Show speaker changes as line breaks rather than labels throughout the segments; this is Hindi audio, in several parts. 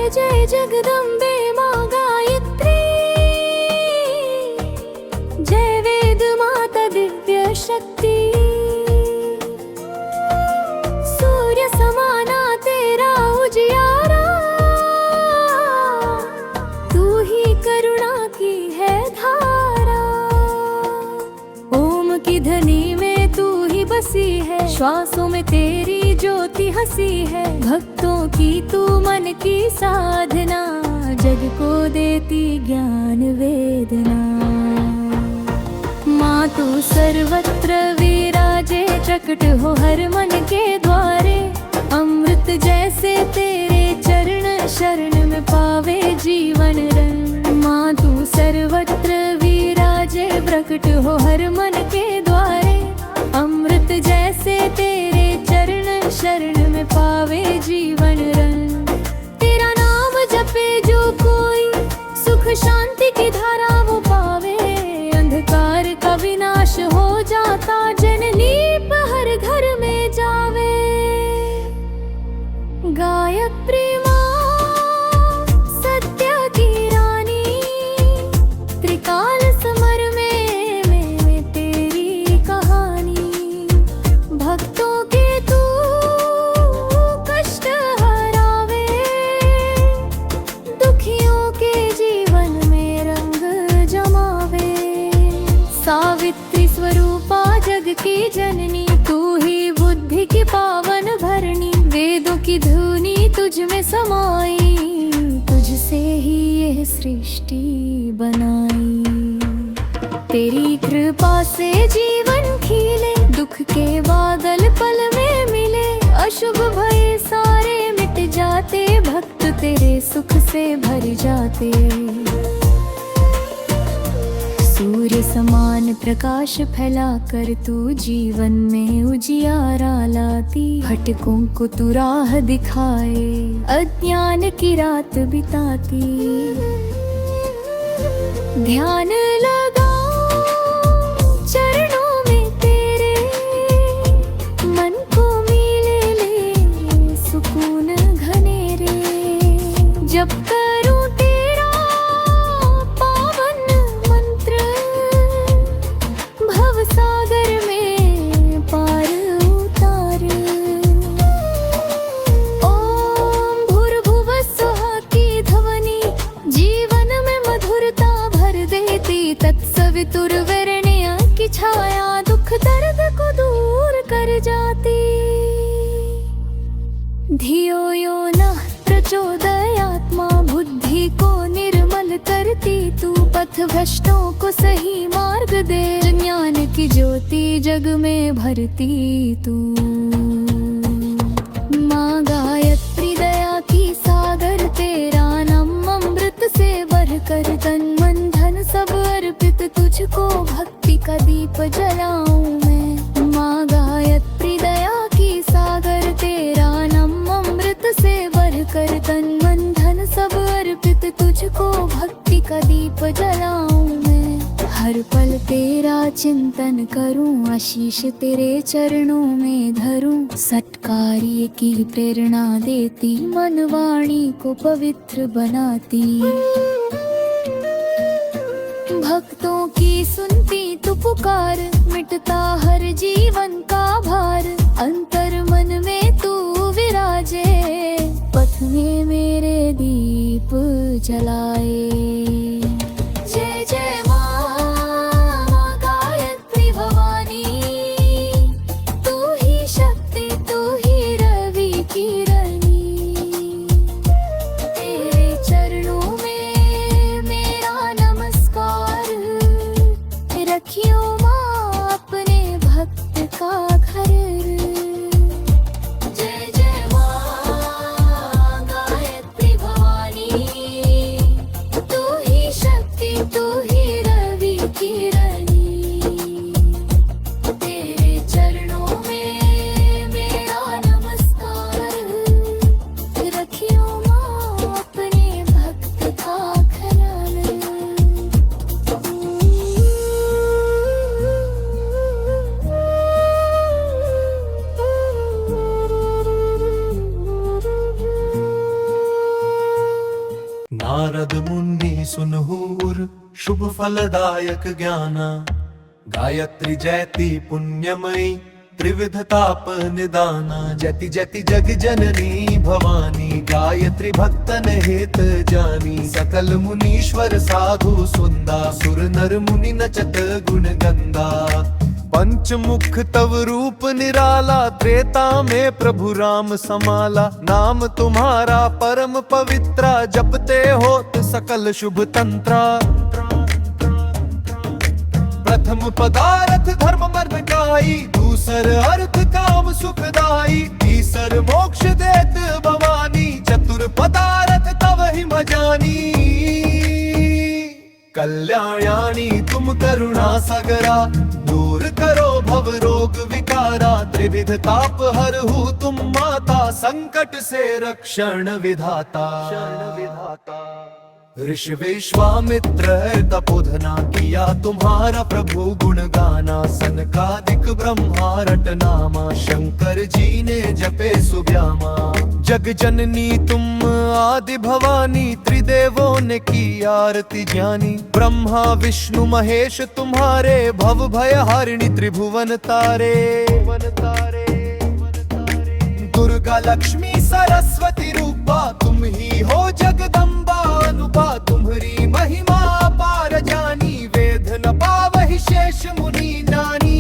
जय जय जगदम्बे माँ गायत्री, जय वेद माता दिव्य शक्ति। सूर्य समाना तेरा उजियारा, तू ही करुणा की है धारा। ओम की ध्वनि में तू ही बसी है, श्वासों में तेरी ज्योति हंसी है। भक्तों की तू मन की साधना, जग को देती ज्ञान वेदना। माँ तू सर्वत्र विराजे, प्रकट हो हर मन के द्वारे। अमृत जैसे तेरे चरण, शरण में पावे जीवन रंग। माँ तू सर्वत्र विराजे, प्रकट हो हर मन के द्वारे। अमृत जैसे तेरे चरण, शरण में पावे जीवन रंग। तेरा नाम जपे जो कोई, सुख शांति की धारा वो पावे। अंधकार का विनाश हो जाता, जननी हर घर में जावे। गायत्री माँ सत्य की रानी, त्रिकाल समर में तेरी कहानी। भक्तों के तू कष्ट हरावे, दुखियों के जीवन में रंग जमावे। सावित्री स्वरूपा जग की जननी, तू ही बुद्धि की पावन भरणी। वेदों की धुनी तुझ में समाई, तुझसे ही यह सृष्टि बनाई। तेरी कृपा से जीवन खिले, दुख के बादल पल में मिले। अशुभ भय सारे मिट जाते, भक्त तेरे सुख से भर जाते। सूर्य समान प्रकाश फैला कर तू जीवन में उजियारा लाती। भटकों को तू राह दिखाए, अज्ञान की रात बिताती। ध्यान लगा चरणों में तेरे, मन को मिले ले सुकून घनेरे। जब करूं तेरा पावन मंत्र, भव सागर में पार उतार। ओम भूर्भुवः स्वः की ध्वनि, जीवन में मधुरता भर देती। तत्सवितुर्वरेण्यं की छाया, दुख दर्द को दूर कर जाती। धियो यो नः प्रचोदयात् मां, बुद्धि को निर्मल करती तू। पथ भ्रष्टों को सही मार्ग दे, ज्ञान की ज्योति जग में भरती तू। माँ गायत्री दया की सागर, तेरा नाम अमृत से भरकर। तन मन धन सब अर्पित तुझको, भक्ति का दीप जलाऊं मैं। माँ गायत्री दया की सागर, तेरा नाम अमृत से भरकर। तन मन धन सब अर्पित तुझको, भक्ति का दीप जलाऊं मैं। हर पल तेरा चिंतन करूं, आशीष तेरे चरणों में धरूं। सत्कार्य की प्रेरणा देती, मन वाणी को पवित्र बनाती। भक्तों की सुनती तू पुकार, मिटता हर जीवन का भार। अंतर मन में तू विराजे, पथ में मेरे दीप जलाए। जय जय माँ गायत्री भवानी, तू ही शक्ति तू ही रवि किरणी। तेरे चरणों में मेरा नमस्कार, रखियो माँ अपने भक्त का घर। जय जय माँ गायत्री भवानी, तू ही शक्ति तू ही रवि किरणी। तेरे चरणों में मेरा नमस्कार,
नारद मुनि सुनहूर शुभ फलदायक ज्ञाना। गायत्री जयति पुण्यमयी त्रिविध ताप निदाना। जति जति जग जननी भवानी गायत्री भक्तन हित जानी। सकल मुनीश्वर साधु सुंदा सुर नर मुनि नचत गुण गंदा। पंचमुख तव रूप निराला त्रेता में प्रभु राम समाला। नाम तुम्हारा परम पवित्रा जपते होत सकल शुभ तंत्रा। प्रथम पदार्थ धर्म मर्म काई दूसर अर्थ काम सुखदाई। तीसर मोक्ष देत भवानी चतुर पदार्थ तव ही मजानी। कल्याणी तुम करुणा सगरा दूर करो भव रोग विकारा। त्रिविध ताप हरहु तुम माता संकट से रक्षण विधाता। ऋषि विश्वामित्र तपोधना किया तुम्हारा प्रभु गुण गाना। सनकादिक ब्रह्मा रट नामा शंकर जी ने जपे सुव्यामा। जग जननी तुम आदि भवानी त्रिदेवों ने की आरती ज्ञानी। ब्रह्मा विष्णु महेश तुम्हारे भव भय हारिणी त्रिभुवन तारे। दुर्गा लक्ष्मी सरस्वती रूपा तुम ही हो जगदम्बा अनुपा। तुम्हारी महिमा पार जानी वेद न पावहि शेष मुनि नानी।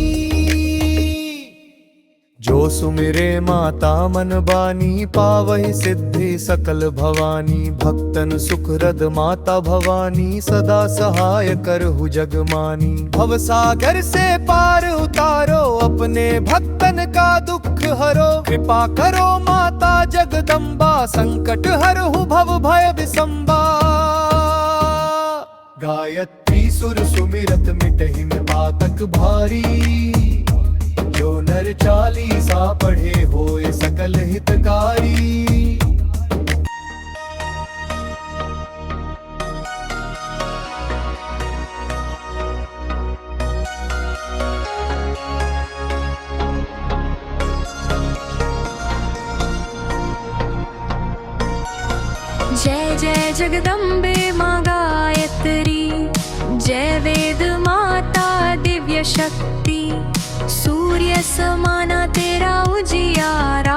जो सुमिरे माता मन बानी पावहि सिद्धि सकल भवानी। भक्तन सुखरद माता भवानी सदा सहाय करहु जग मानी। भव सागर से पार उतारो अपने भक्तन का दुख हरो। कृपा करो माता जगदम्बा संकट हरहु भव भय विसंबा। गायत्री सुर सुमिरत मिटहि में पातक भारी। जो नर चालीसा पढ़े होए सकल हितकारी।
जय जय जगदम्बे माँ गायत्री। जय वेद माता दिव्य शक्ति। सूर्य समाना तेरा उजियारा।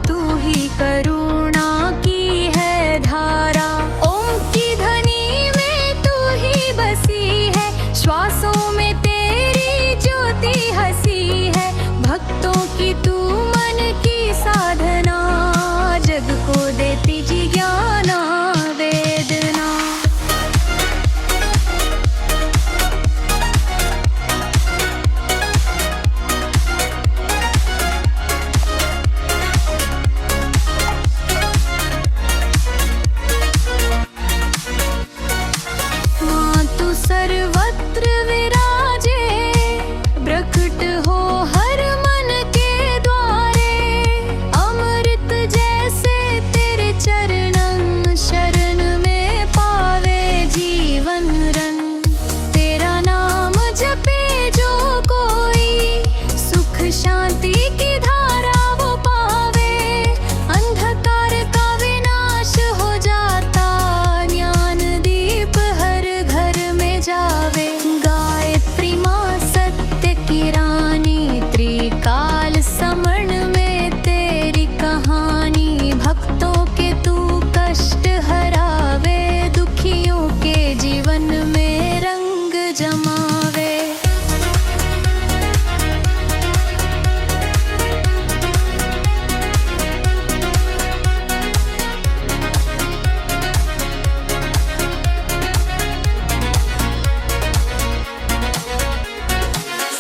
तू ही करुणा की है धारा। ओम की ध्वनि में तू ही बसी है। श्वासों में तेरी ज्योति हसी है। भक्तों की तू मन की साधना। जग को देती जी ज्ञाना वेदना। माँ तू सर्वत्र विराजे। प्रकट हो हर मन के द्वारे। अमृत जैसे तेरे चरणन शरण में पावे जीवन रंग। तेरा नाम जपे जो कोई सुख शांति की धारा वो पावे। अंधकार का विनाश हो जाता। ज्ञान दीप हर घर में जावे। गायत्री माँ सत्य की रानी। त्रिकाल समण में तेरी कहानी। भक्तों के तू कष्ट हरावे। दुखियों के जीवन में रंग जमावे।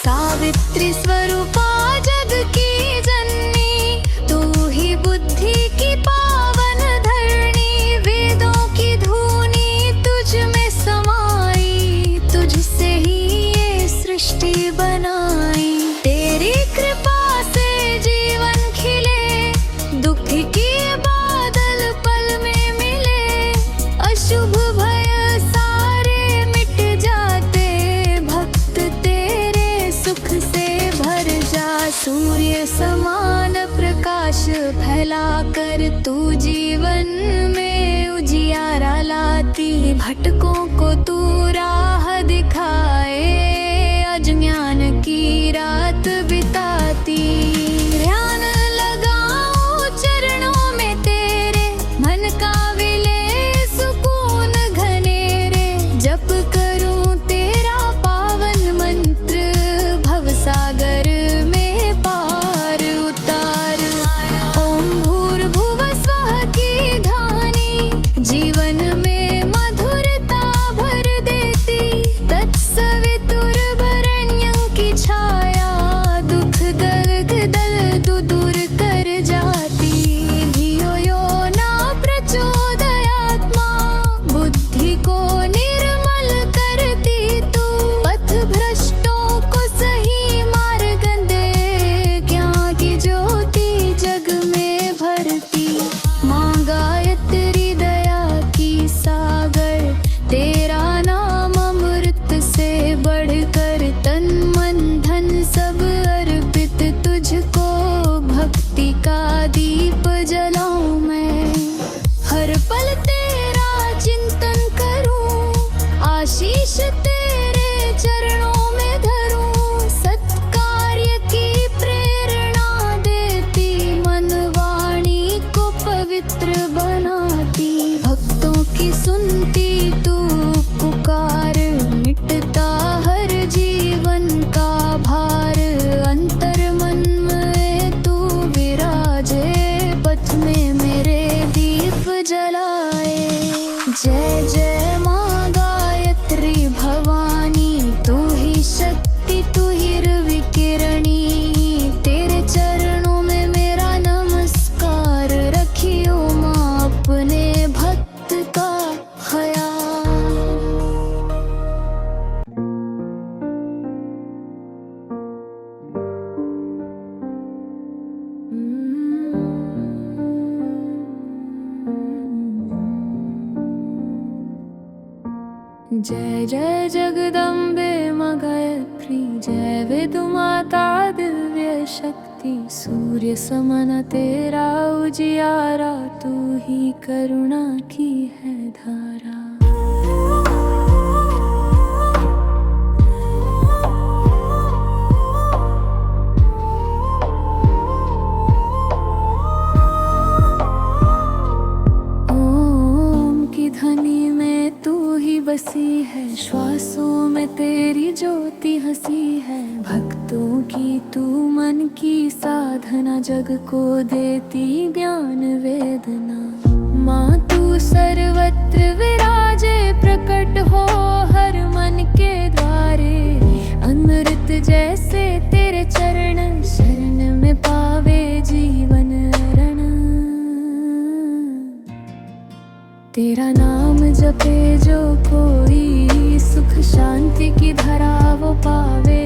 सावित्री स्वरूपा जग की जननी। तू ही बुद्धि की पावन धरणी। वेदों की धुनी तुझ में समाई। तुझसे ही ये सृष्टि बनाई। तेरी कृपा से जीवन खिले। दुख के बादल पल में मिले। अशुभ भय सारे मिट जाते। भक्त तेरे सुख से भर जा। सूर्य समान प्रकाश फैला कर तू जीवन में उजियारा लाती, भटकों को तू राह दिखाए, अज्ञान की रात बिताती। ध्यान लगाऊं चरणों में तेरे, मन का विले सुकून घनेरे, जप करूं तेरा पावन मंत्र, भवसागर में पार उतार। ओम भूर्भुवः स्वः की ध्वनि जीवन में मधुरता भर देती, तत्सवितुर्वरेण्यं की छाया दुख दर्द दर्द दूर कर जाती। धियो यो न प्रचोदयात्मा, बुद्धि को निर्मल करती तू, पथ भ्रष्टों को सही मार्ग दे, ज्ञान की ज्योति जग में भरती। माँ गायत्री दया की सागर, तेरा नाम अमृत से बढ़कर, तन मन धन सब अर्पित तुझको, भक्ति का दीप जलाऊं मैं। हर पल तेरा चिंतन करूं, आशीष तेरे चरणों में धरूं, सत्कार्य की प्रेरणा देती, मन वाणी को पवित्र बनाती। भक्तों की सुनती तू पुकार, मिटता हर जीवन का भार, अंतर मन में तू विराजे, पथ में मेरे दीप जलाए। जय जय माँ गायत्री भवानी, तू ही शक्ति तू ही रविकिरणी, तेरे चरणों में मेरा नमस्कार, रखियो माँ अपने भक्त का ख्याल। जय जय जगदम्बे माँ गायत्री, जय विदुमाता दिव्य शक्ति, सूर्य समान तेरा उजियारा, तू ही करुणा की है धारा। ओम की ध्वनि में तू ही बसी है, श्वासों में तेरी ज्योति हंसी है, भक्तों की तू मन की साधना, जग को देती ज्ञान वेदना। माँ तू सर्वत्र विराजे, प्रकट हो हर मन के द्वारे, अमृत जैसे तेरे चरण, शरण में पावे जीवन रण। तेरा नाम जपे जो कोई, सुख शांति की धरा वो पावे,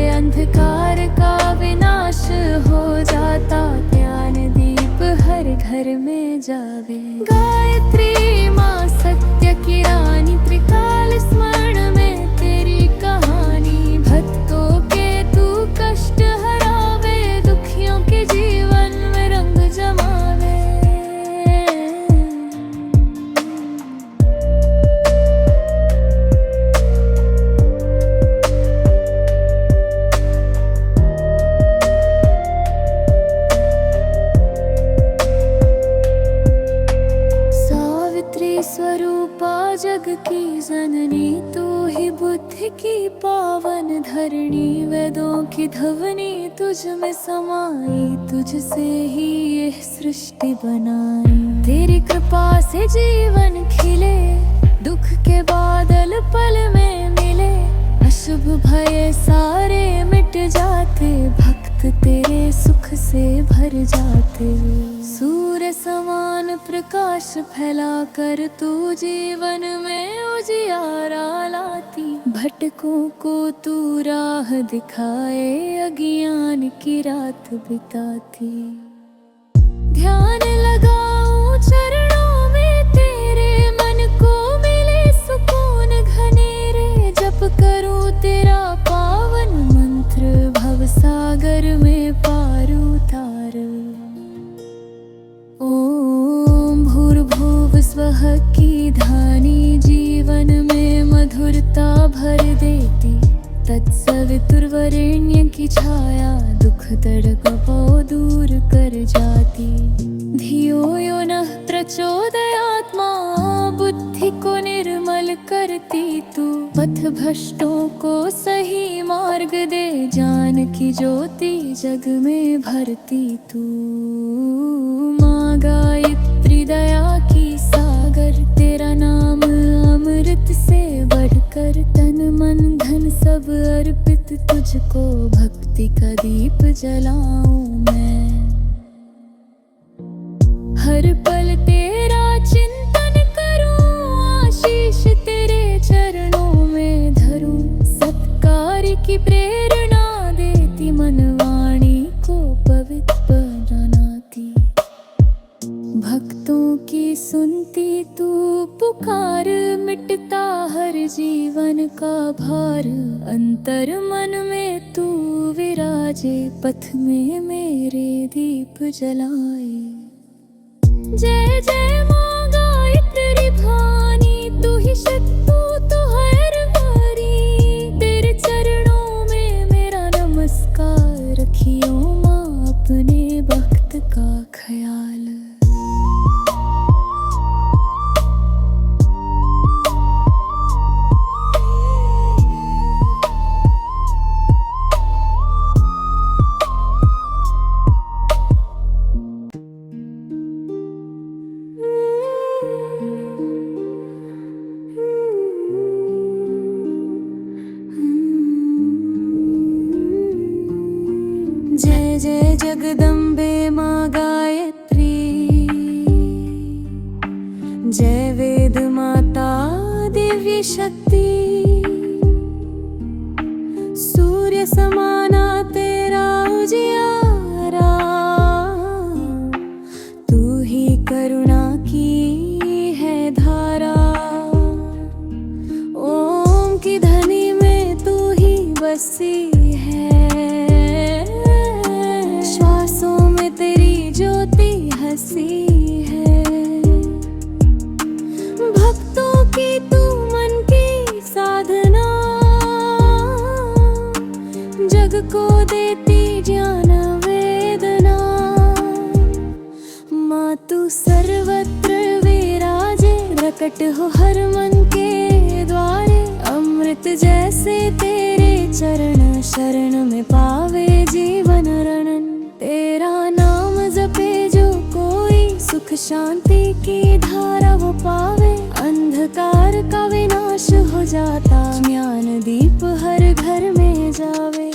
अंधकार का विनाश हो जाता, ज्ञान दीप हर घर में जावे। गायत्री माँ सत्य की रानी, त्रिकाल स्मरण में तेरी कहानी, भक्तों के तू कष्ट हरावे, दुखियों के जीवन में रंग जमावे। स्वरूपा जग की जननी, तू ही बुद्धि की पावन धरणी, वेदों की ध्वनि तुझ में समाई, तुझसे ही यह सृष्टि बनाई। तेरी कृपा से जीवन खिले, दुख के बादल पल में मिले, अशुभ भय सारे मिट जाते, भक्त तेरे सुख से भर जाते। सूर्य समान प्रकाश फैला कर तू जीवन में उजियारा लाती, भटकों को तू राह दिखाए, अज्ञान की रात बिताती। ध्यान लगाऊं चरणों में तेरे, मन को मिले सुकून घनेरे, जप करूं तेरा पावन मंत्र, भवसागर में पार उतार। ओम भूर्भुवः स्वः ममता भर देती। तत्सवितुर्वरेण्य की छाया दुख दर्द को दूर कर जाती। धियो यो नः प्रचोदयात्मा, बुद्धि को निर्मल करती तू। पथ भ्रष्टों को सही मार्ग दे, ज्ञान की ज्योति जग में भरती तू। माँ गायत्री दया की सागर, तेरा नाम अमृत से बढ़कर। तन मन धन सब अर्पित तुझको, भक्ति का दीप जलाऊं मैं। हर पल तेरा चिंतन करूं, आशीष तेरे चरणों में धरूं। सत्कार्य की प्रेरणा देती, मन वाणी को पवित्र बनाती। भक्तों की सुनती तू पुकार, मिटता हर जीवन का भार। अंतर मन में तू विराजे, पथ में मेरे दीप जलाए। जय जय माँ गायत्री भवानी, तू ही शत्रु तू हर वारी। तेरे चरणों में मेरा नमस्कार, रखियो माँ अपने भक्त का ख्याल। जय जय जगदम्बे माँ गायत्री, जय वेद माता दिव्य शक्ति। सूर्य समाना तेरा उजियारा, तू ही करुणा की है धारा। ओम की ध्वनि में तू ही बसी है, श्वासों में तेरी ज्योति हंसी है। भक्तों की तू मन की साधना, जग को देती ज्ञान वेदना। माँ तू सर्वत्र विराजे, प्रकट हो हर मन के द्वारे। अमृत जैसे तेरे चरण, शरण में पावे जीवन रणन। तेरा नाम जपे जो कोई, सुख शांति की धारा वो पावे। अंधकार का विनाश हो जाता, ज्ञान दीप हर घर में जावे।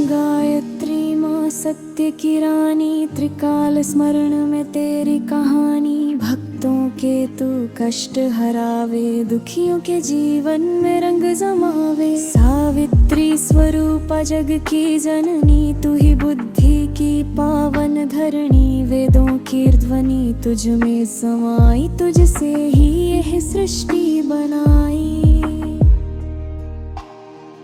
गायत्री माँ सत्य की रानी, त्रिकाल स्मरण में तेरी कहानी। भक्तों के तू कष्ट हरावे, दुखियों के जीवन में रंग जमावे। सावित्री स्वरूपा जग की जननी, तू ही बुद्धि की पावन धरणी। वेदों की ध्वनि तुझ में समाई, तुझसे ही यह सृष्टि बनाई।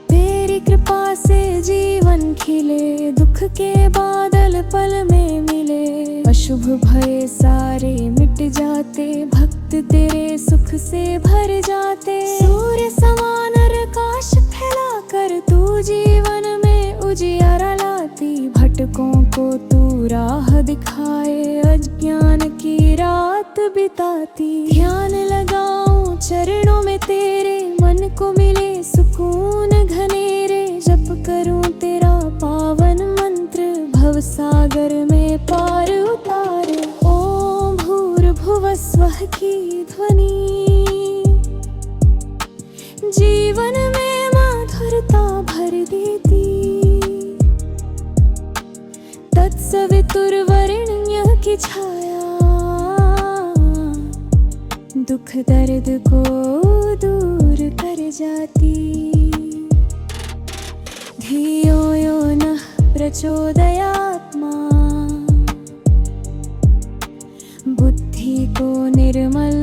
तेरी कृपा से जीवन खिले, दुख के बादल पल में मिले। अशुभ भय सारे मिट जाते, भक्त तेरे सुख से भर जाते। सूर्य समान प्रकाश फैला कर तू जीवन में उजियारा लाती। भटकों को तू राह दिखाए, अज्ञान की रात बिताती। ध्यान लगाऊं चरणों में तेरे, मन को मिले सुकून घनेरे। जप करूं तेरा पावन मंत्र, भव सागर में पार उतार। ओम भूर्भुवः स्वः की ध्वनि, जीवन में माधुरता भर देती। तत्सवितुर्वरेण्य की छाया, दुख दर्द को दूर कर जाती। धियो यो नः प्रचोदयात्मा, बुद्धि को निर्मल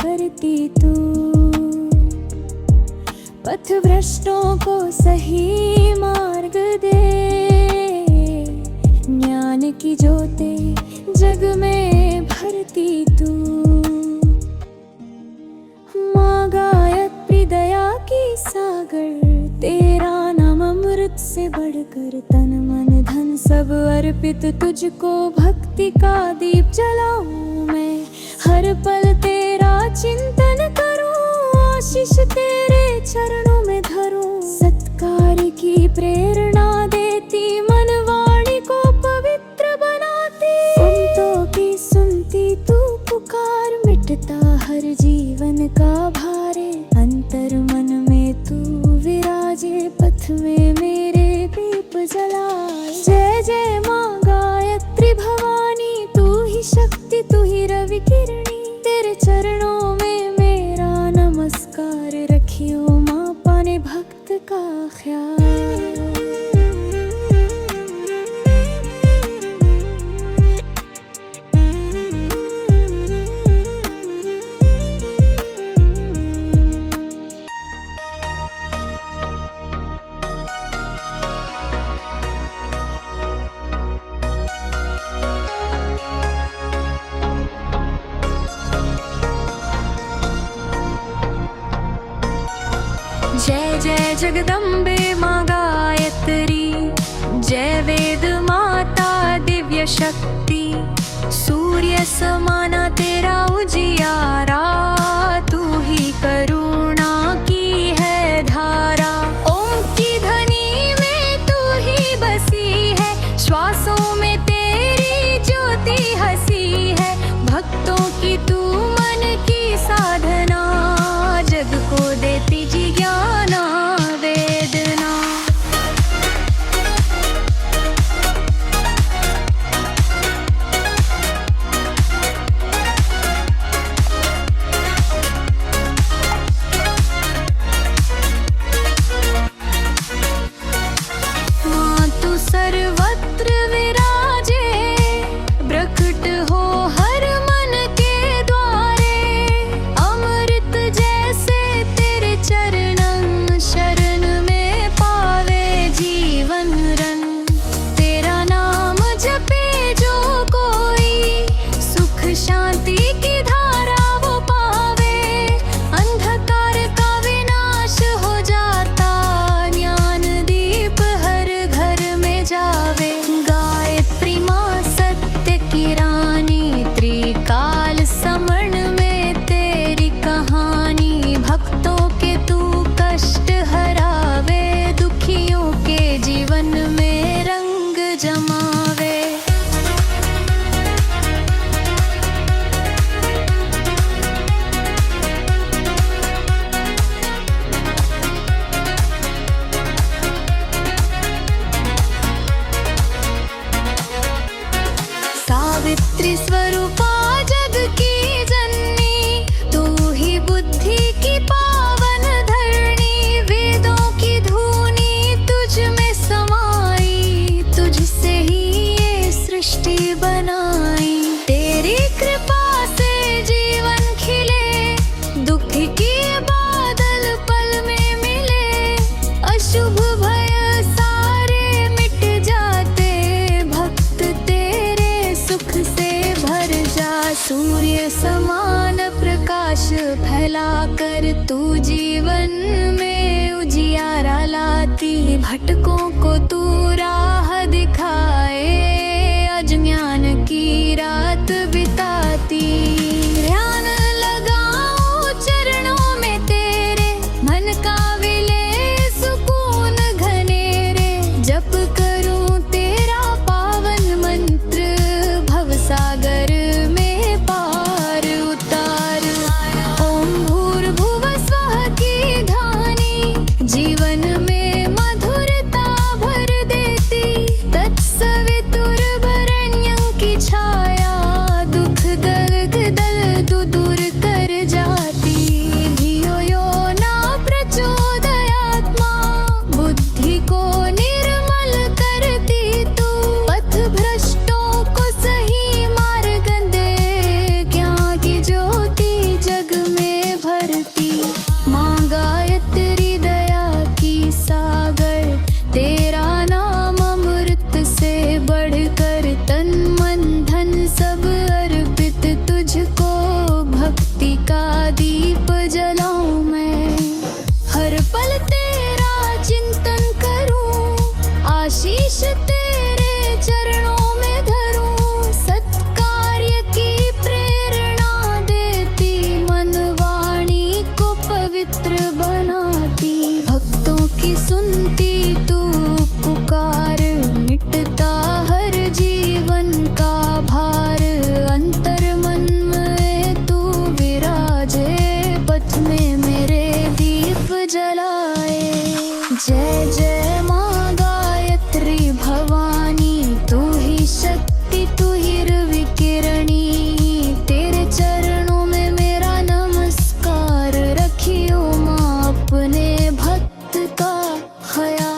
करती तू। पथभ्रष्टों को सही मार्ग दे, ज्ञान की ज्योति जग में भरती तू। माँ गायत्री दया की सागर, तेरा नाम अमृत से बढ़कर, तन मन धन सब अर्पित तुझको, भक्ति का दीप जलाऊं मैं, हर पल तेरा चिंतन करूं, आशीष तेरे चरणों में धरूं। सत्कार की प्रेरणा देती, मन वाणी को पवित्र बनाती, संतों की सुनती तू पुकार, मिटता हर जीवन का भारे, अंतर मन में तू विराजे, पथ में मेरे दीप जलाए। जय जय माँ गायत्री भवानी, तू ही शक्ति तू ही रवि किरणी, तेरे चरणों में मेरा नमस्कार, रखियो माँ पाने भक्त का ख्याल। जय जय जगदम्बे माँ गायत्री, जय वेद माता दिव्य शक्ति, सूर्य समाना तेरा उजियारा, तू ही करुणा की है धारा। ओम की ध्वनि में तू ही बसी है, श्वासों में तेरी ज्योति हंसी है, भक्तों की तू मन की साधना, जग को देती जी ज्ञान वेदना। माँ तू सर्वत्र विराजे, प्रकट हो हर मन के द्वारे, अमृत जैसे तेरे चरणन, शरण में पावे जीवन रंग। तेरा नाम जपे जो कोई, सुख शांति की धारा वो पावे, अंधकार का विनाश हो जाता, ज्ञान दीप हर घर में जावे। गायत्री माँ सत्य की रानी, त्रिकाल समण में तेरी कहानी, भक्तों के तू कष्ट हरावे, दुखियों के जीवन में रंग जमावे। सावित्री स्वरूपा जग की जननी, तू ही बुद्धि की पावन धरणी, वेदों की धुनी तुझ में समाई, तुझसे ही ये सृष्टि बनाई। तेरी कृपा से जीवन खिले, दुख के बादल पल में मिले, अशुभ भय सारे मिट जाते, भक्त तेरे सुख से भर जा। सूर्य समान प्रकाश फैला कर तू जीवन में उजियारा लाती, भटकों को तू राह दिखाए, अज्ञान की रात बिताती। ध्यान लगाओ चरणों में तेरे, मन का विले सुकून घनेरे, जप करूं तेरा पावन मंत्र, भवसागर में पार उतार। ओम भूर्भुवः स्वः की ध्वनि, जीवन में मधुरता भर देती, दीप जलाऊं मैं। हर पल तेरा चिंतन करूं, आशीष तेरे चरणों में धरूं। सत्कार्य की प्रेरणा देती, मन वाणी को पवित्र बनाती। भक्तों की सुनती तू पुकार, मिटता हर जीवन का भार। अंतर मन में तू विराजे, पथ में मेरे दीप जलाए। जय जय माँ गायत्री भवानी, तू ही शक्ति तू ही रविकिरणी। तेरे चरणों में मेरा नमस्कार, रखियो माँ अपने भक्त का ख्याल।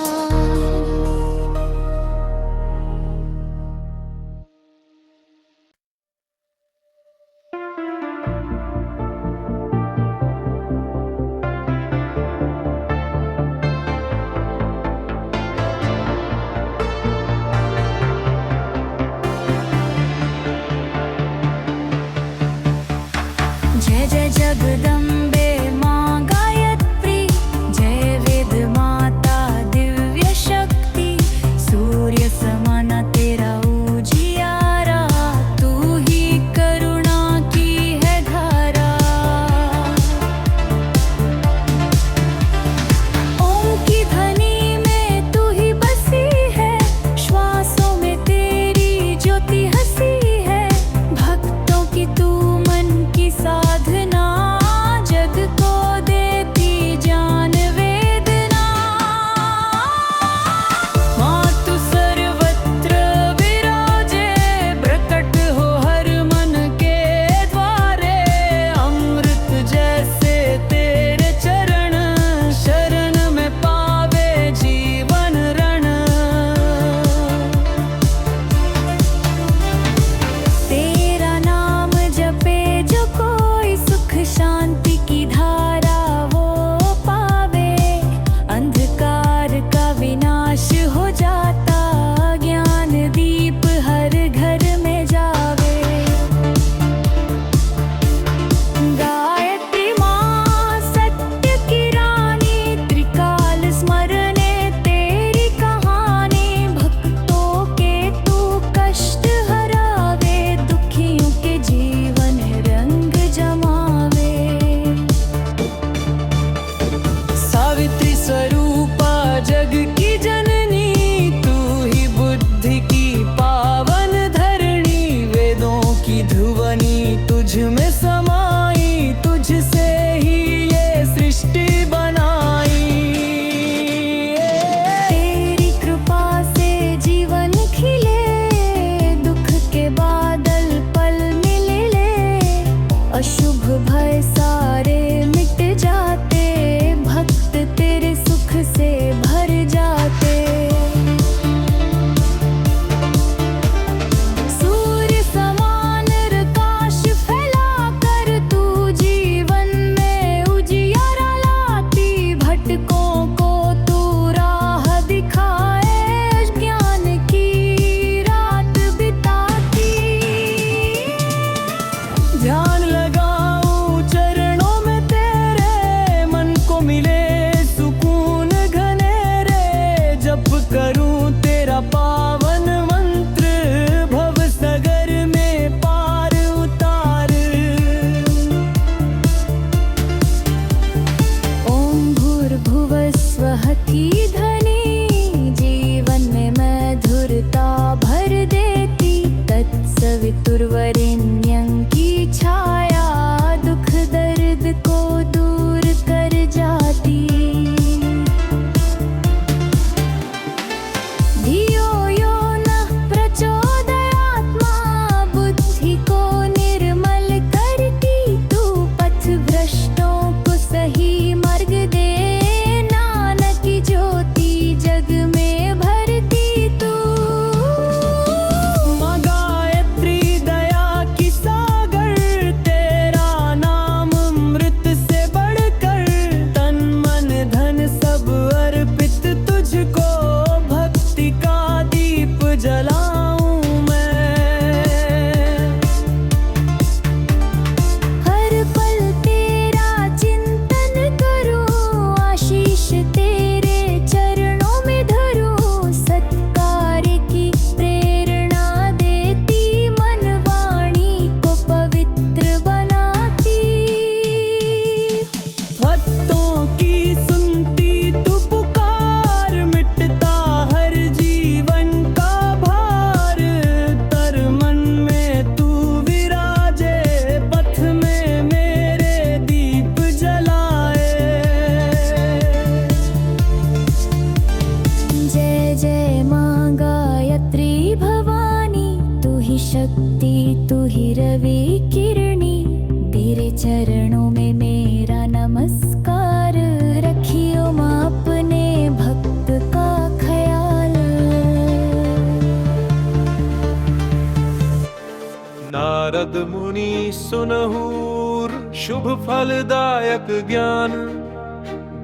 सुनहूर शुभ फलदायक ज्ञान,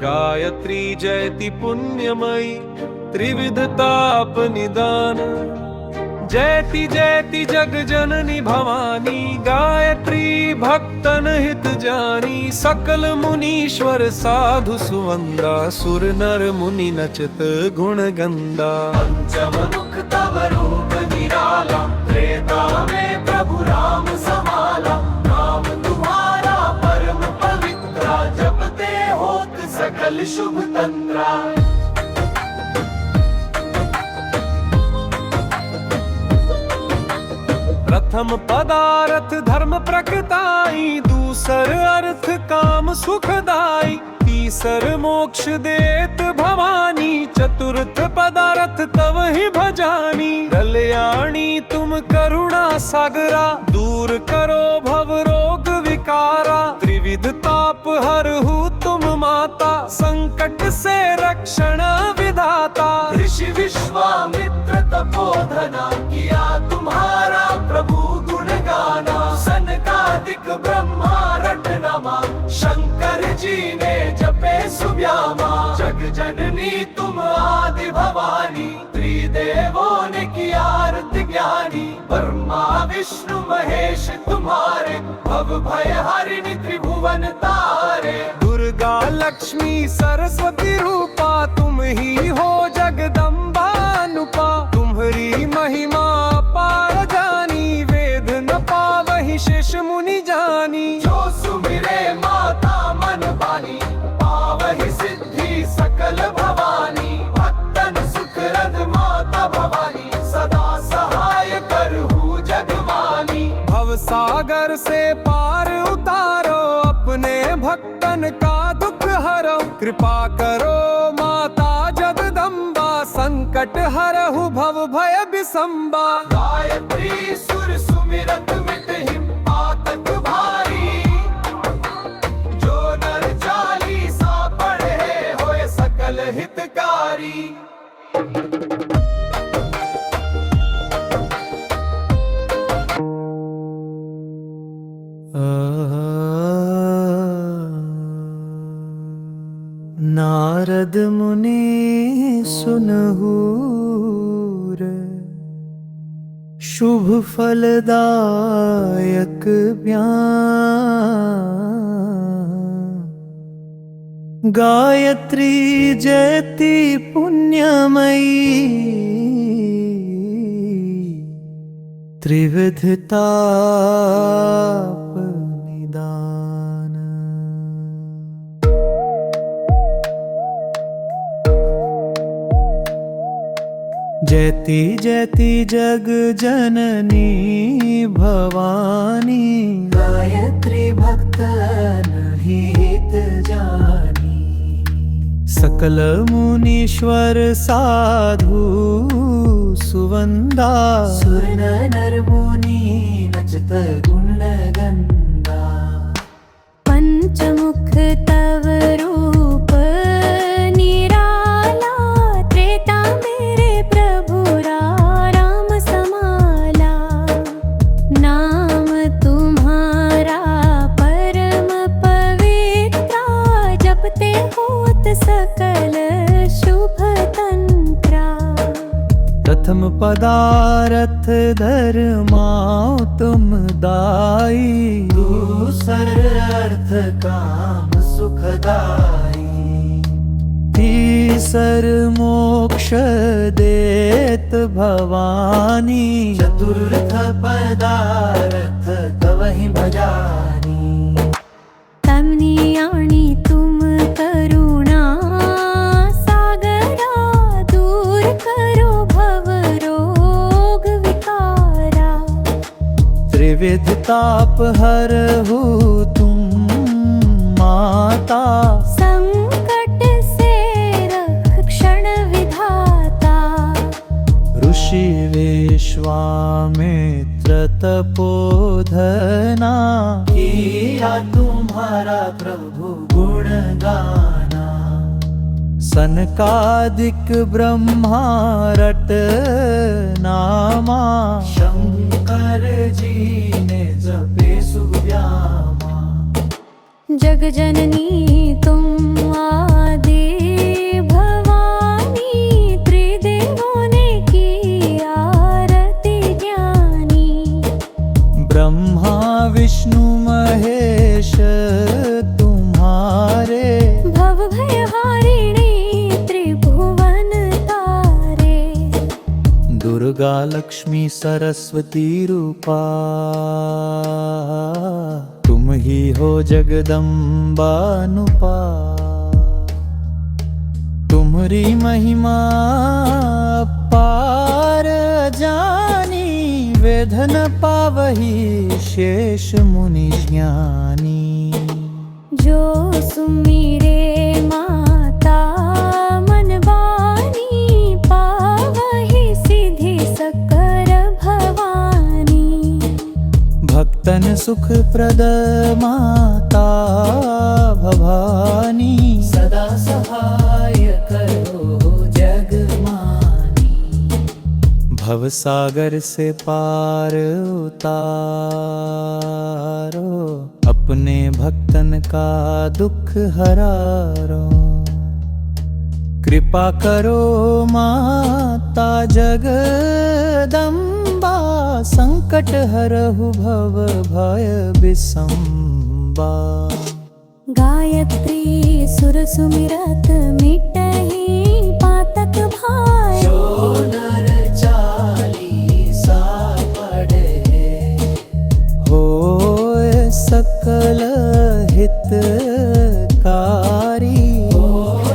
गायत्री जयति पुण्यमयी त्रिविध ताप निदान। जयति जयति जग जननी भवानी, गायत्री भक्तन हित जानी। सकल मुनीश्वर साधु सुवंदा, सुर नर मुनि नचत गुण गंदा। पंचम मुख तव रूप निराला, त्रेता में प्रभु राम समाला। नाम तुम्हारा परम पवित्रा, जपते होत सकल शुभ तंत्रा। प्रथम पदार्थ धर्म प्रकृताई, दूसर अर्थ काम सुखदाई। तीसर मोक्ष देत भवानी, चतुर्थ पदार्थ तव ही भजानी। कल्याणी तुम करुणा सागरा, दूर करो भव रोग विकारा। त्रिविध ताप हरहु तुम माता, संकट से रक्षण विधाता। ऋषि विश्वामित्र तपोधना, किया तुम्हारा प्रभु गुण गाना। सनकादिक ब्रह्मा रट नमा, शंकर जी ने जपे सुव्यामा। जग जननी तुम आदि भवानी, त्रिदेवों ने किया आरती ज्ञानी। ब्रह्मा विष्णु महेश तुम्हारे, भव भय हरिणी त्रिभुवन तारे। दुर्गा लक्ष्मी सरस्वती रूपा, तुम ही हो जगदम्बा अनुपा। तुम्हारी महिमा पार जानी, वेद न पावहि शेष मुनि जानी। जो सुमिरे माता मन बानी, पावहि सिद्धि सकल भवानी। भक्तन सुखरद माता भवानी, सदा सहाय करहु जगमानी। भव सागर से पार उतारो, अपने भक्तन का दुख हरो। कृपा करो माता जगदम्बा, संकट हरहु भव भय विसंबा। गायत्री सुर सुमिरत मिटहि पातक भारी, जो नर चालीसा पढ़े होए सकल हितकारी। नारद मुनि सुनहूर, शुभ फलदायक ज्ञान। गायत्री जयति पुण्यमयी, त्रिविध ताप निदान। जयति जयति जग जननी भवानी। गायत्री भक्तन हित जानी। सकल मुनीश्वर साधु सुवंदा। सुर नर मुनि नचत गुण गंदा।
पंचमुख तव रूप निराला, त्रेता मेरे प्रभु राम समाला। नाम तुम्हारा परम पवित्रा, जपते होत सकल शुभ तंत्रा।
प्रथम पदार्थ धर्माओ तुम दाई। दूसर अर्थ काम सुखदाई। तीसर मोक्ष देत भवानी। चतुर्थ पदार्थ तवहि भजानी।
तमनियाणी तुम करुणा सागरा, दूर करो भव रोग विकारा।
त्रिविध ताप हरहु तुम माता।
संकट से रक्षण विधाता।
ऋषि विश्वामित्र तपोधना, किया तुम्हारा प्रभु गुण गाना।
सनकादिक ब्रह्मा रट नामा, शंकर जी ने जपे सुव्यामा।
जग जननी तुम आदि भवानी, त्रिदेवों ने की आरती ज्ञानी।
ब्रह्मा विष्णु महेश तुम्हारे,
भव भय हारिणी त्रिभुवन तारे।
दुर्गा लक्ष्मी सरस्वती रूपा, तुम ही हो जगदम्बानुपा। तुम्हारी महिमा पार जानी, वेद न पावही शेष मुनि ज्ञानी।
जो सुमिरे माता मन बानी, पावहि सिद्धि सकल भवानी।
भक्तन सुख प्रद माता भवानी, सदा सहाय करो जग मानी। भवसागर से पार उतारो, अपने भक्तन का दुख हरारो। कृपा करो माता जगदम्बा, संकट हरहु भव भय विसंबा।
गायत्री सुर सुमिरत मिटहि पातक भाय।
जो नर चालीसा पढ़े, होय सकल हितकारी।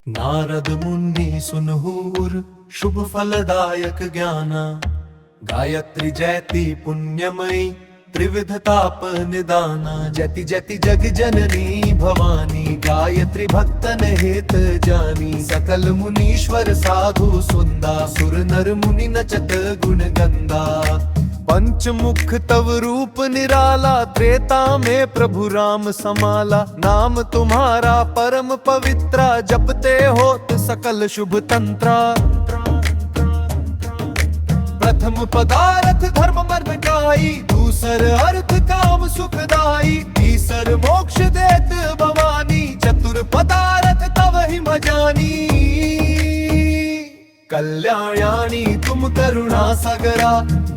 नारद मुनि सुनहूर शुभ फलदायक ज्ञाना, गायत्री जयति पुण्यमयी त्रिविध ताप निदाना। जति जति जग जननी भवानी, गायत्री भक्तन हित जानी। सकल मुनीश्वर साधु सुंदा, सुर नर मुनि नचत गुण गंदा। पंचमुख तव रूप निराला, त्रेता में प्रभु राम समाला। नाम तुम्हारा परम पवित्रा, जपते होत सकल शुभ तंत्रा। प्रथम पदार्थ धर्म मर्म काई, दूसर अर्थ काम सुखदाई। तीसर मोक्ष देत भवानी, चतुर पदार्थ तव ही मजानी। कल्याणी तुम करुणा सगरा,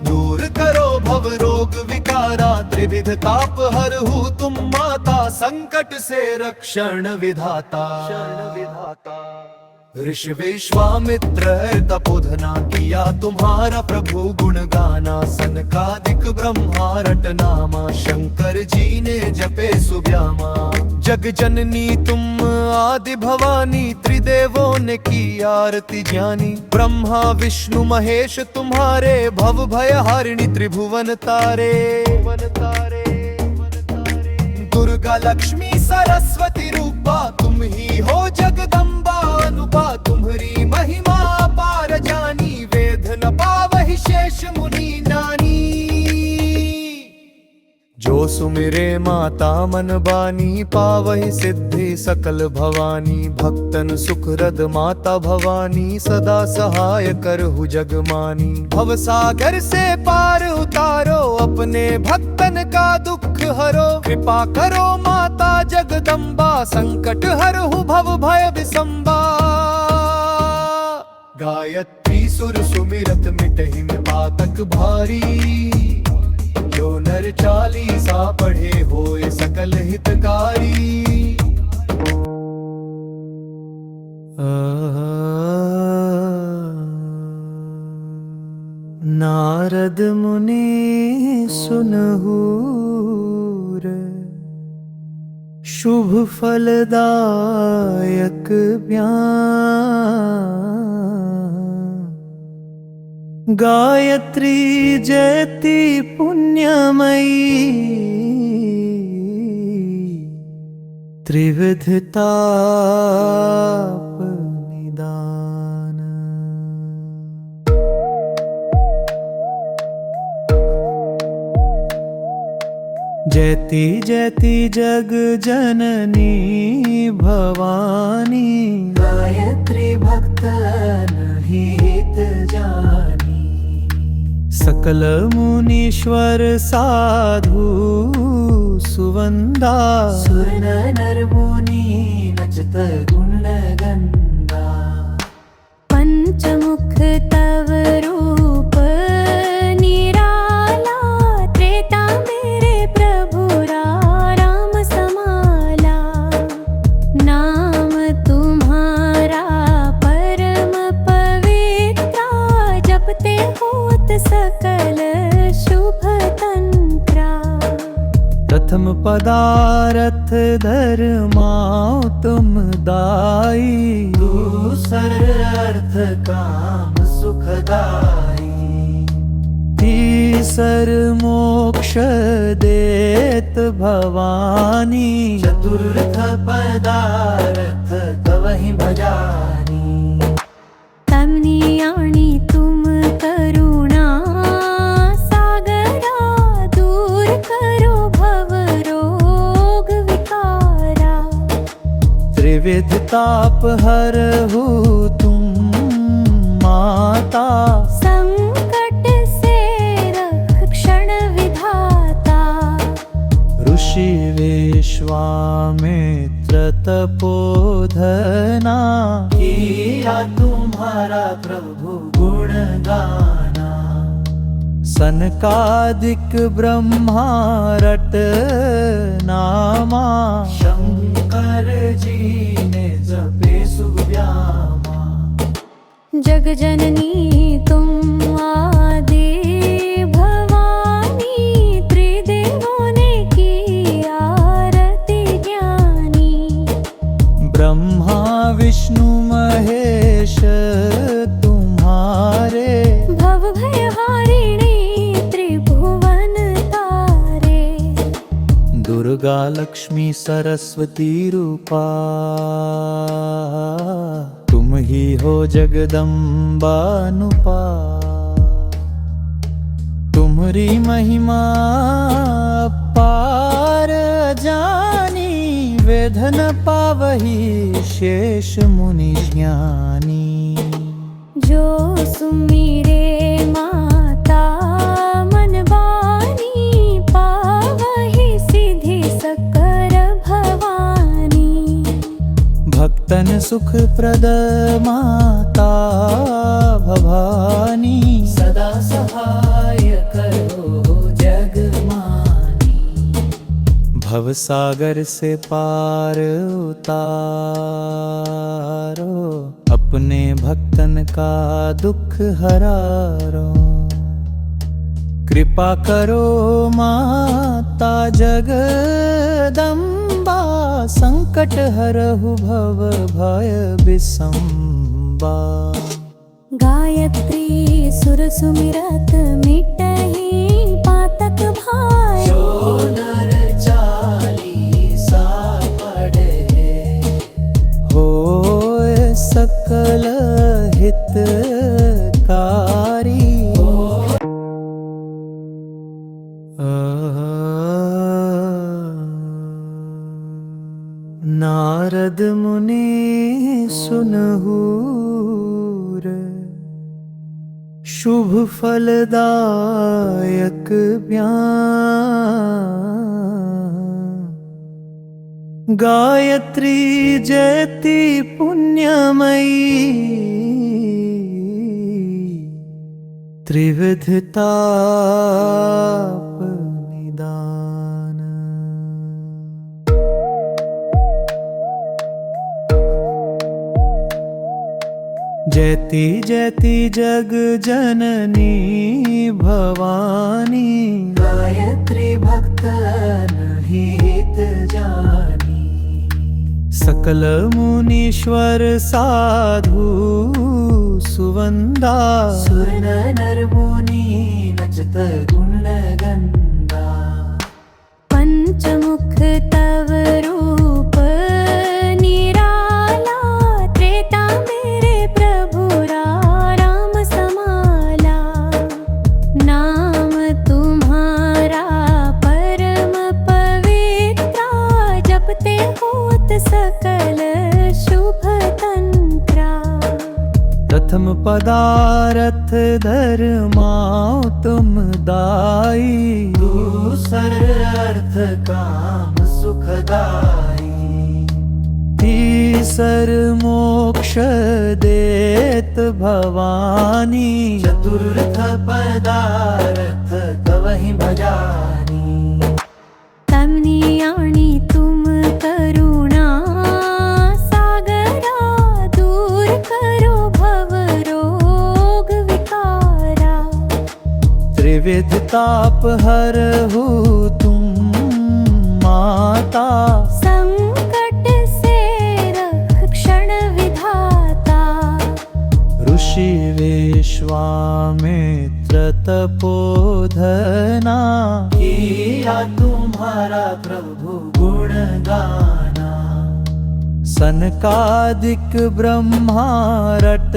दूर करो भव रोग विकारा। त्रिविध ताप हरहु तुम माता, संकट से रक्षण विधाता। ऋषि विश्वामित्र तपोधना, किया तुम्हारा प्रभु गुण गाना। सनकादिक ब्रह्मा रट नामा, शंकर जी ने जपे सुव्यामा। जग जननी तुम आदि भवानी, त्रिदेवों ने की आरती ज्ञानी। ब्रह्मा विष्णु महेश तुम्हारे, भव भय हारिणी त्रिभुवन तारे। दुर्गा लक्ष्मी सरस्वती रूपा, तुम ही हो जगदम्बा अनुपा। तुम्हारी महिमा पार जानी, वेद न पावहि शेष मुनि नानी। जो सुमिरे माता मन बानी, पावहि सिद्धि सकल भवानी। भक्तन सुखरद माता भवानी, सदा सहाय करहु जग मानी। भवसागर से पार उतारो, अपने भक्तन का दुख हरो। कृपा करो माता जगदम्बा, संकट हरहु भव भय विसंबा। गायत्री सुर सुमिरत मिटहि में पातक भारी। जो नर चालीसा पढ़े, होए सकल हितकारी।
नारद मुनि सुनहूर, शुभ फलदायक ज्ञान। गायत्री जयति पुण्यमयी, त्रिविध ताप निदान। जयति जयति जग जननी भवानी,
गायत्री भक्त हित जानी।
सकल मुनीश्वर साधु सुवंदा,
सुर नर मुनि नचत गुण गंदा।
पंचमुख तव रूप निराला, त्रेता मेरे प्रभु राम समाला। नाम तुम्हारा परम पवित्रा, जपते होत सकल शुभ तंत्रा।
प्रथम पदारथ धर्माओ तुम दाई,
दूसर अर्थ काम सुखदाई।
तीसर मोक्ष देत भवानी,
चतुर्थ पदार्थ कवहि भजानी।
तमनी आणी तुम करुणा सागरा, दूर करो भव रोग विकारा।
त्रिविध ताप हरहु तुम माता,
संकट से रक्षण विधाता।
ऋषि विश्वामित्र तपोधना,
किया तुम्हारा प्रभु गुण गाना।
सनकादिक ब्रह्मा रट नामा,
शंकर जी ने जपे सुव्यामा।
जग जननी तुम आदि भवानी, त्रिदेवों ने की आरती ज्ञानी।
ब्रह्मा विष्णु महेश तुम्हारे,
भव भय हारिणी त्रिभुवन तारे।
दुर्गा लक्ष्मी सरस्वती रूपा, तुम ही हो जगदम्बानुपा। तुम्हारी महिमा पार जानी, वेदन पावही शेष मुनि ज्ञानी।
जो सुमिरे माता मन बानी, पावहि सिद्धि सकल भवानी।
भक्तन सुख प्रद माता भवानी,
सदा सहाय करो जग मानी।
भवसागर से पार उतारो, अपने भक्तन का दुख हरारो। कृपा करो माता जगदम्बा, संकट हरहु भव भय विसंबा।
गायत्री सुर सुमिरत मिटहि पातक भाय।
जो नर चालीसा पढ़े,
होय सकल हितकारी। नारद मुनि सुनहूर, शुभ फलदायक बयान। गायत्री जयति पुण्यमयी, त्रिविध ताप निदान। जयति जयति जग जननी भवानी,
गायत्री भक्त हित जानी।
सकल मुनीश्वर साधु सुवंदा,
सुर नर मुनि नचत गुण गंदा।
पंचमुख तव रूप निराला, त्रेता मेरे प्रभु राम समाला। नाम तुम्हारा परम भक्त सकल शुभ तंत्रा।
प्रथम पदारथ धर्मा तुम दाई,
दूसर अर्थ काम सुखदाई।
तीसर मोक्ष देत भवानी,
चतुर्थ पदार्थ कवहि भजानी।
तमनी आणी तुम करुणा सागरा, दूर करो भव रोग विकारा।
त्रिविध ताप हरहु तुम माता,
संकट से रक्षण विधाता।
ऋषि विश्वामित्र तपोधना,
किया तुम्हारा प्रभु गुण गाना।
सनकादिक ब्रह्मा रट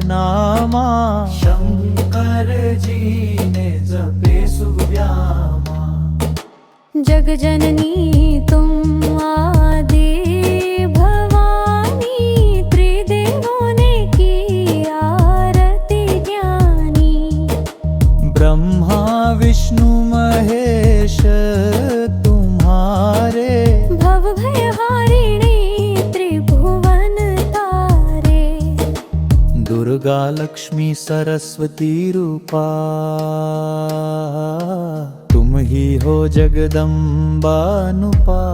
नामा,
शंकर जी ने जपे सुव्यामा।
जग जननी तुम आदि भवानी, त्रिदेवों ने की आरती ज्ञानी।
ब्रह्मा विष्णु महेश तुम्हारे,
भव भय हारिणी त्रिभुवन तारे।
दुर्गा लक्ष्मी सरस्वती रूपा, तुम ही हो जगदम्बानुपा।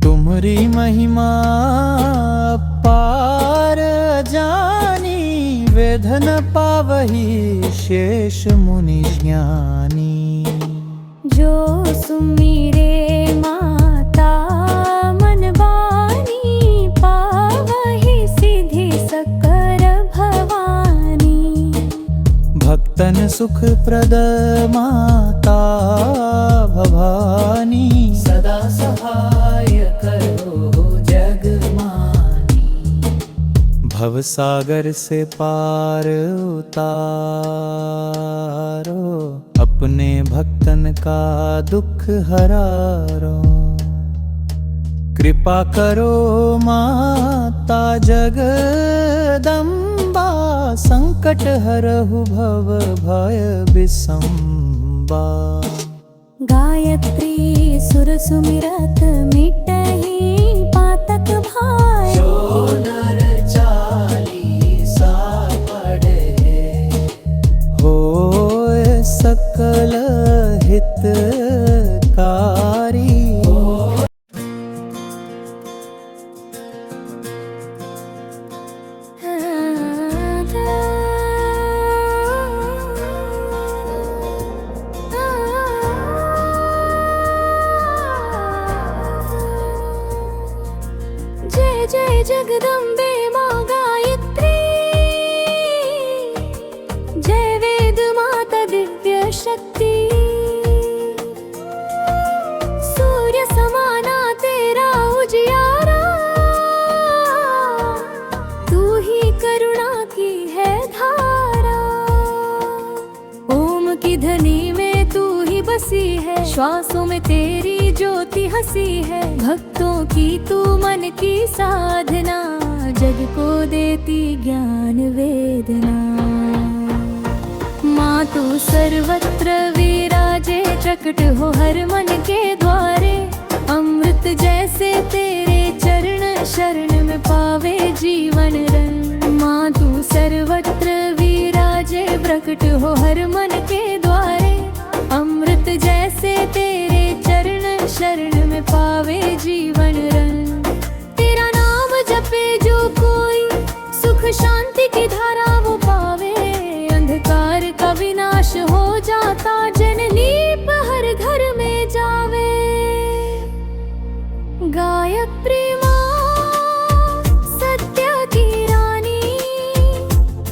तुम्हारी महिमा पार जानी, वेदन पावही शेष मुनि ज्ञानी।
जो सुमिरे माता मन बानी, पावहि सिद्धि सकल भवानी।
भक्तन सुख प्रद माता भवानी,
सदा सहाय करो जग मानी।
भवसागर से पार उतारो, अपने भक्तन का दुख हरारो। कृपा करो माता जगदम्बा, संकट हरहु भव भय विसंबा।
गायत्री सुर सुमिरत मिटहि पातक भाय।
जो नर चालीसा पढ़े,
होय सकल हितकारी।
जय जय जगदम्बे माँ गायत्री, जय वेद माता दिव्य शक्ति। सूर्य समाना तेरा उजियारा, तू ही करुणा की है धारा। ओम की ध्वनि में तू ही बसी है, श्वासों में तेरी ज्योति हंसी है। भक्तों की तू मन की साधना, जग को देती ज्ञान वेदना। माँ तू सर्वत्र विराजे, प्रकट हो हर मन के द्वारे। अमृत जैसे तेरे चरण, शरण में पावे जीवन रंग। माँ तू सर्वत्र विराजे, प्रकट हो हर मन के द्वारे। अमृत जैसे तेरे चरण, शरण में पावे जीवन रंग। तेरा नाम जपे जो कोई, सुख शांति की धारा वो पावे। अंधकार का विनाश हो जाता, जननी हर घर में जावे। गायत्री माँ सत्य की रानी,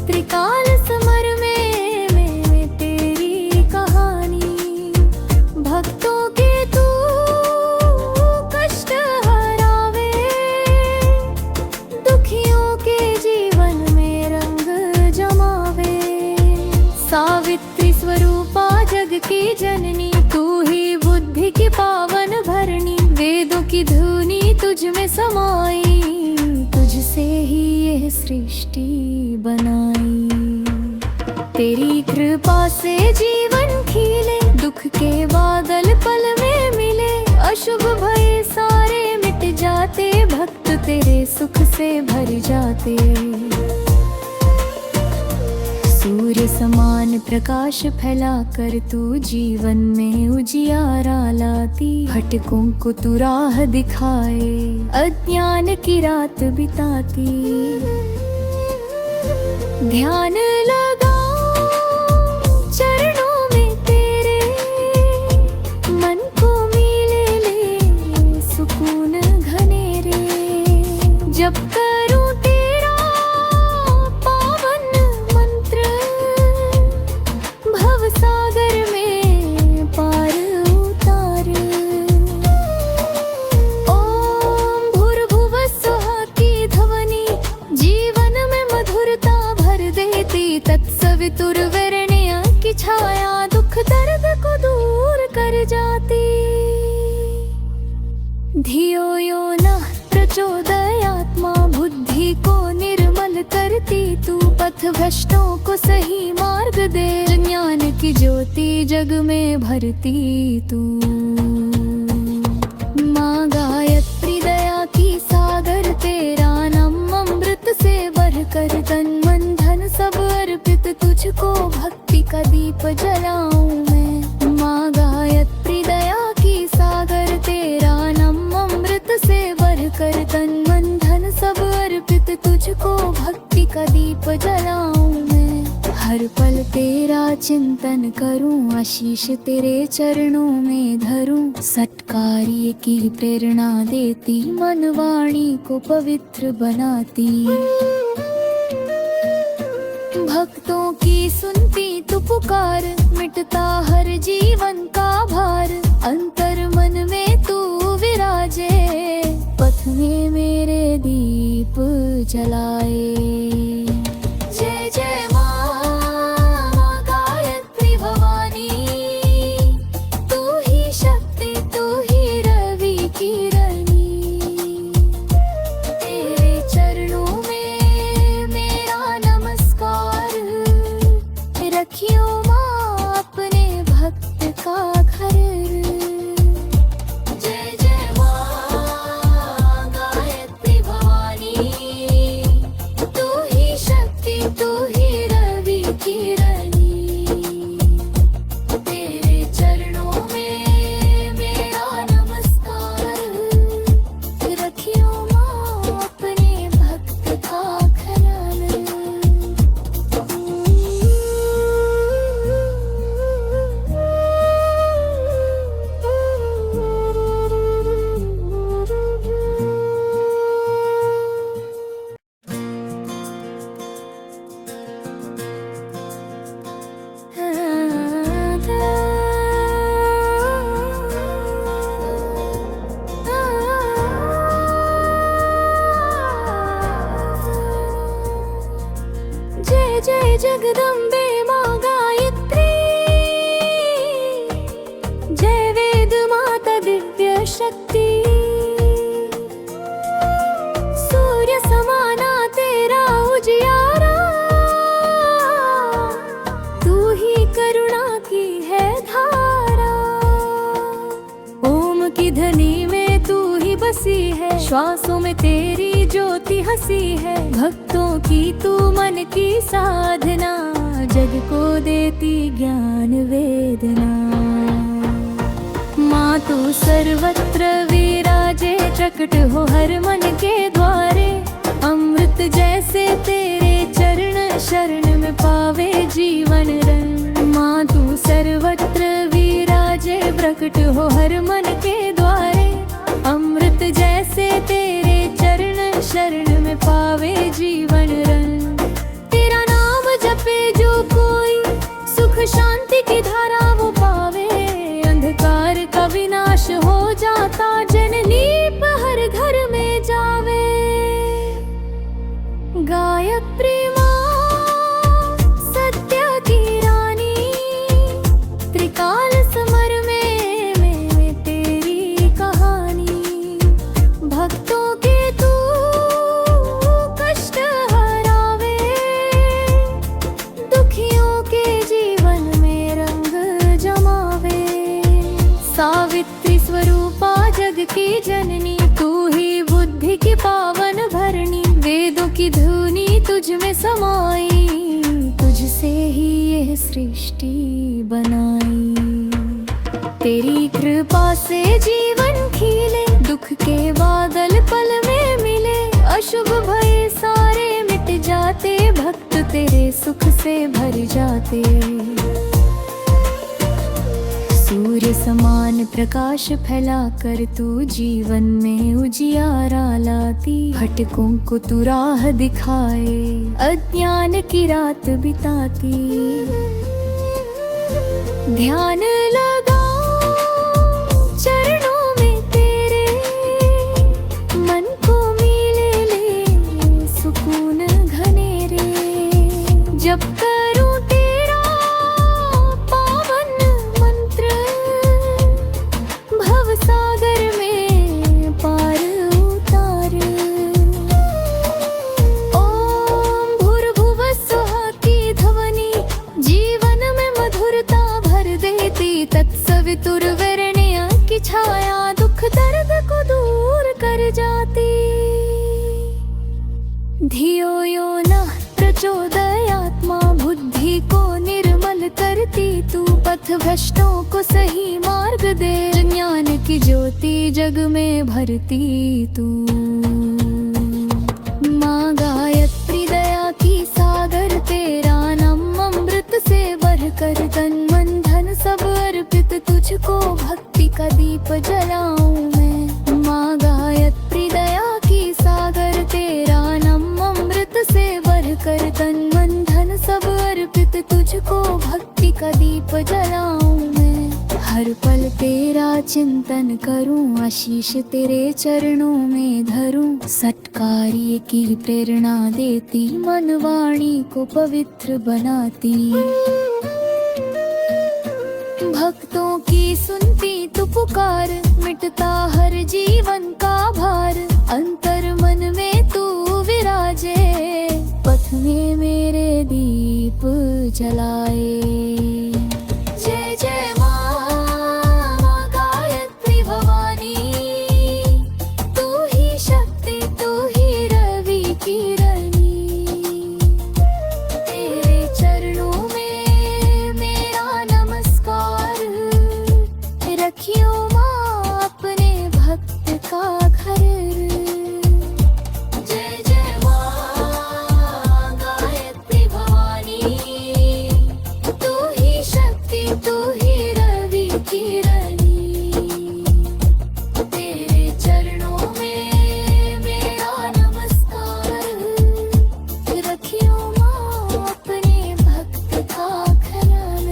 त्रिकाल समर में तेरी कहानी। भक्तों के तू कष्ट हरावे, दुखियों के जीवन में रंग जमावे। सावित्री स्वरूपा जग की जननी, तू ही बुद्धि की पावन भरणी। वेद की धुनी तुझ में समाई, तुझसे ही यह सृष्टि बनाई। तेरी कृपा से जीवन खिले, दुख के बादल पल में मिले, अशुभ भय सारे मिट जाते, भक्त तेरे सुख से भर जाते। सूर्य समान प्रकाश फैला कर तू जीवन में उजियारा लाती, भटकों को तू राह दिखाए, अज्ञान की रात बिताती। ध्यान लगा चरणों में तेरे, मन को मिले ले सुकून घनेरे। जब करूं तेरा पावन मंत्र, भव सागर में पार उतार। ओम भूर्भुवः स्वः की ध्वनि जीवन में मधुरता भर देती, तत्सवितुर्वरेण्य की छाया दुख दर्द को दूर कर जाती। धियो यो नः प्रचोदयात्मा, बुद्धि को निर्मल करती तू, पथ भ्रष्टों को सही मार्ग दे, ज्ञान की ज्योति जग में भरती तू। माँ गायत्री दया की सागर, तेरा नाम अमृत से भरकर, तन मन धन सब अर्पित तुझको, भक्ति का दीप जलाऊं मैं। माँ गायत्री दया की सागर, तेरा नाम अमृत से भरकर, तन मन धन सब अर्पित तुझको, भक्ति का दीप जलाऊं मैं। हर पल तेरा चिंतन करूं, आशीष तेरे चरणों में धरूं, सत्कार्य की प्रेरणा देती, मन वाणी को पवित्र बनाती। भक्तों की सुनती तू पुकार, मिटता हर जीवन का भार, अंतर मन में तू विराजे, पथ में मेरे दीप जलाए। जय जय माँ गायत्री भवानी, तू ही शक्ति तू ही रवि किरणी, तेरे चरणों में मेरा नमस्कार, रखियो माँ अपने भक्त का घर। जय जय माँ गायत्री भवानी, तू ही शक्ति तू ही रवि किरणी, तेरे चरणों में मेरा नमस्कार, रखियो माँ अपने भक्त का खयाल। जय जय जगदम्बे माँ गायत्री, जय वेद माता दिव्य शक्ति, सूर्य समाना तेरा उजियारा, तू ही करुणा की है धारा। ओम की ध्वनि में तू ही बसी है, श्वासों में तेरी ज्योति हंसी है, भक्तों की तू मन की साधना, जग को देती ज्ञान वेदना। माँ तू सर्वत्र विराजे, प्रकट हो हर मन के द्वारे, अमृत जैसे तेरे चरण, शरण में पावे जीवन रंग। माँ तू सर्वत्र विराजे, प्रकट हो हर मन के द्वारे, अमृत जैसे तेरे चरण, शरण में पावे जीवन रंग। तेरा नाम जपे जो कोई, सुख शांति की धारा वो पावे, अंधकार का विनाश हो जाता, जननीप हर घर में जावे। गायत्री माँ सत्य की रानी, त्रिकाल समर में तेरी कहानी। बुद्धि की पावन भरणी, वेदों की धुनी तुझ में समाई, तुझसे ही यह सृष्टि बनाई। तेरी कृपा से जीवन खिले, दुख के बादल पल में मिले, अशुभ भय सारे मिट जाते, भक्त तेरे सुख से भर जाते। सूर्य समान प्रकाश फैलाकर तू जीवन में उजियारा लाती, भटकों को तू राह दिखाए, अज्ञान की रात बिताती। ध्यान लगा चरणों में तेरे, मन को मिले ले सुकून घनेरे, जब करूं तेरा पावन मंत्र, भव सागर में पार उतार। ओम भूर्भुवः स्वः की ध्वनि जीवन में मधुरता भर देती, तत्सवितुर्वरेण्यं की छाया दुख दर्द को दूर कर जाती। धियो यो नः प्रचोदयात्मा, बुद्धि को निर्मल करती तू, पथ भ्रष्टों को सही मार्ग दे, ज्ञान की ज्योति जग में भरती तू। माँ गायत्री दया की सागर, तेरा नाम अमृत से बढ़कर, तन मन धन सब अर्पित तुझको, भक्ति का दीप जलाऊं मैं। माँ गायत्री दया की सागर, तेरा नाम अमृत से बढ़कर, तन मन धन सब अर्पित तुझको, भक्ति का दीप जलाऊं मैं। हर पल तेरा चिंतन करूं, आशीष तेरे चरणों में धरूं, सत्कार्य की प्रेरणा देती, मन वाणी को पवित्र बनाती। भक्तों की सुनती तू पुकार, मिटता हर जीवन का भार, अंतर मन में तू विराजे, पथ में मेरे दीप जलाए। जय जय माँ गायत्री भवानी, तू ही शक्ति तू ही रवि किरणी, तेरे चरणों में मेरा नमस्कार, रखियो माँ अपने भक्त का घर। जय जय माँ गायत्री भवानी, तू ही शक्ति तू ही रवि किरणी, तेरे चरणों में मेरा नमस्कार, रखियो माँ अपने भक्त का खयाल।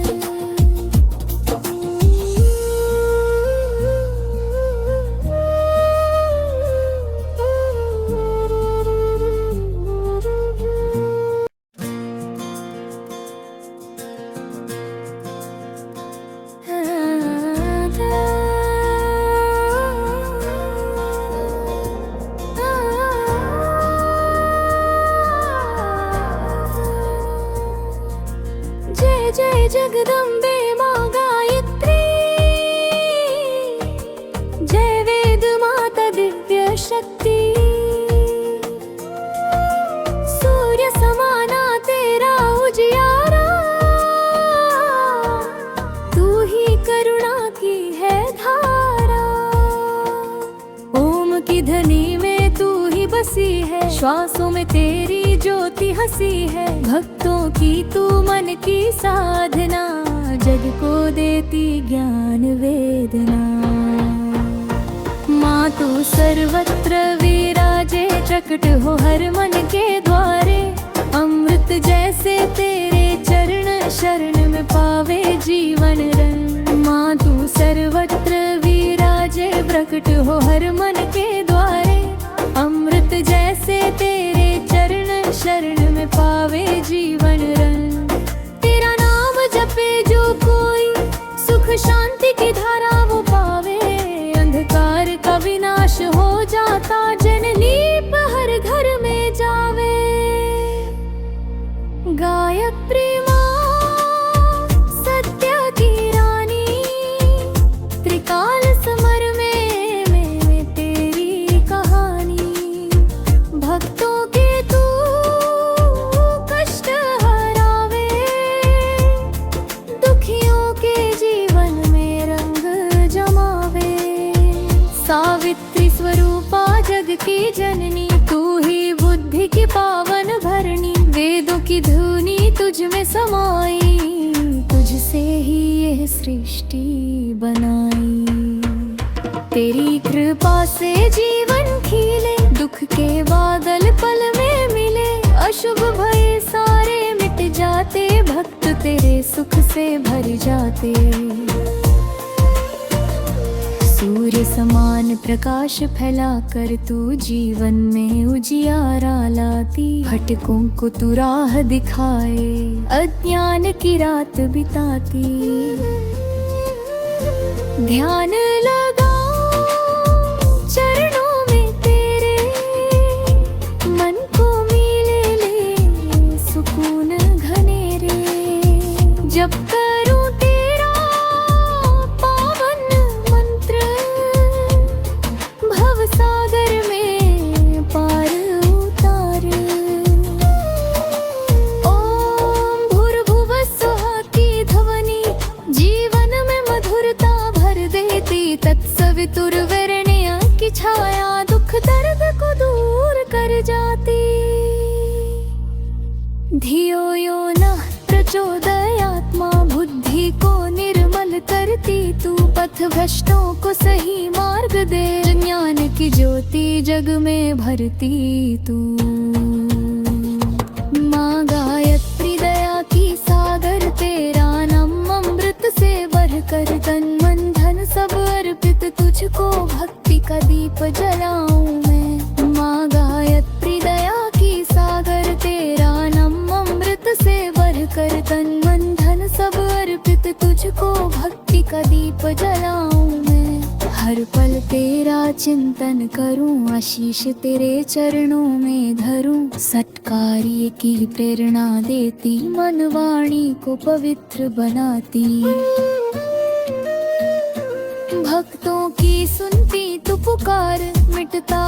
जय जय जगदम्बे माँ गायत्री, जय वेद माता दिव्य शक्ति, सूर्य समाना तेरा उजियारा, तू ही करुणा की है धारा। ओम की ध्वनि में तू ही बसी है, श्वासों में तेरी ज्योति हंसी है, भक्तों की तू मन की साधना, जग को देती ज्ञान वेदना। माँ तू सर्वत्र विराजे, प्रकट हो हर मन के द्वारे, अमृत जैसे तेरे चरण, शरण में पावे जीवन रंग। माँ तू सर्वत्र विराजे, प्रकट हो हर मन के द्वारे, अमृत जैसे तेरे चरण, शरण में पावे जीवन रंग। तेरा नाम जपे जो कोई, सुख शांति की धारा वो पावे, अंधकार का विनाश हो जाता, जननीप हर घर में जावे। गायत्री माँ सत्य की रानी, त्रिकाल समर में तेरी कहानी। की जननी, तू ही बुद्धि की पावन भरणी। वेदों की धुनी तुझ में समाई, तुझसे ही यह सृष्टि बनाई। तेरी कृपा से जीवन खिले, दुख के बादल पल में मिले। अशुभ भय सारे मिट जाते, भक्त तेरे सुख से भर जाते। सूर्य समान प्रकाश फैलाकर तू जीवन में उजियारा लाती। भटकों को तू राह दिखाए, अज्ञान की रात बिताती। ध्यान लगा चरणों में तेरे, मन को मिले ले सुकून घनेरे। जब करूं तेरा पावन मंत्र, भव सागर में पार उतार। ओम भूर्भुवः स्वः की ध्वनि जीवन में मधुरता भर देती। तत्सवितुर्वरेण्य की छाया दुख दर्द को दूर कर जाती। धियो यो नः प्रचोदयात्मा, बुद्धि को निर्मल करती तू। पथ भ्रष्टों को सही मार्ग दे, ज्ञान की ज्योति जग में भरती तू। माँ गायत्री दया की सागर, तेरा नाम अमृत से बढ़कर। तन मन धन सब अर्पित तुझको, भक्ति का दीप जलाऊं मैं। माँ गायत्री दया की सागर, तेरा नाम अमृत से बढ़कर। तन मन धन सब अर्पित तुझको, भक्ति का दीप जलाऊं मैं। हर पल तेरा चिंतन करूं, आशीष तेरे चरणों में धरूं। सत्कार्य की प्रेरणा देती, मन वाणी को पवित्र बनाती। भक्तों की सुनती तू पुकार, मिटता